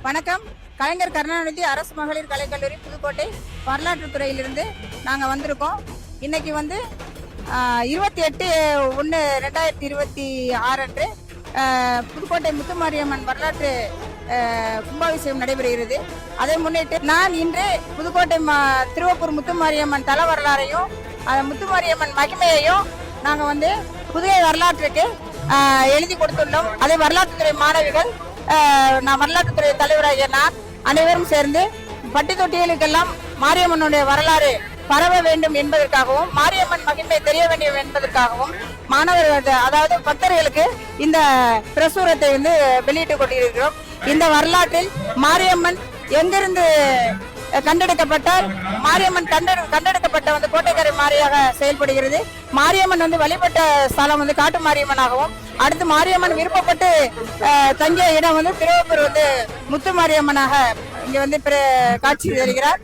வணக்கம். கலைஞர் கருணாநிதி அரசு மகளிர் கலைக்கல்லூரி புதுக்கோட்டை வரலாற்று துறையிலிருந்து நாங்கள் வந்திருக்கோம். இன்னைக்கு 28/1/2026 அன்று புதுக்கோட்டை முத்துமாரியம்மன் வரலாற்று கும்பாபிஷேகம் நடைபெறுகிறது. அதை முன்னிட்டு நான் இன்று புதுக்கோட்டை திருவப்பூர் முத்துமாரியம்மன் தல வரலாறையும் முத்துமாரியம்மன் மகிமையையும் நாங்கள் புதிய வரலாற்றுக்கு எழுதி கொடுத்துள்ளோம். அதை வரலாற்றுத்துறை மாணவிகள், நான் வரலாற்றுத்துறை தலைவராகிய நான் அனைவரும் சேர்ந்து பட்டி தொட்டிகளுக்கெல்லாம் மாரியம்மனுடைய வரலாறு பரவ வேண்டும் என்பதற்காகவும் மாரியம்மன் மகிமை தெரிய வேண்டும் என்பதற்காகவும் மாணவர்கள், அதாவது பக்தர்களுக்கு இந்த பிரசுரத்தை வெளியிட்டுக் கொண்டிருக்கிறோம். இந்த வரலாற்றில் மாரியம்மன் எங்கிருந்து கண்டெடுக்கப்பட்டால் மாரியம்மன் கண்டெடுக்கப்பட்ட கோட்டைக்கரை மாரியாக செயல்படுகிறது. மாரியம்மன் வழிபட்ட ஸ்தலம் காட்டு மாரியம்மனாகவும், அடுத்து மாரியம்மன் விருப்பப்பட்டு தங்கிய இடம் திருவப்பூர் முத்து மாரியம்மனாக இங்க காட்சி தருகிறார்.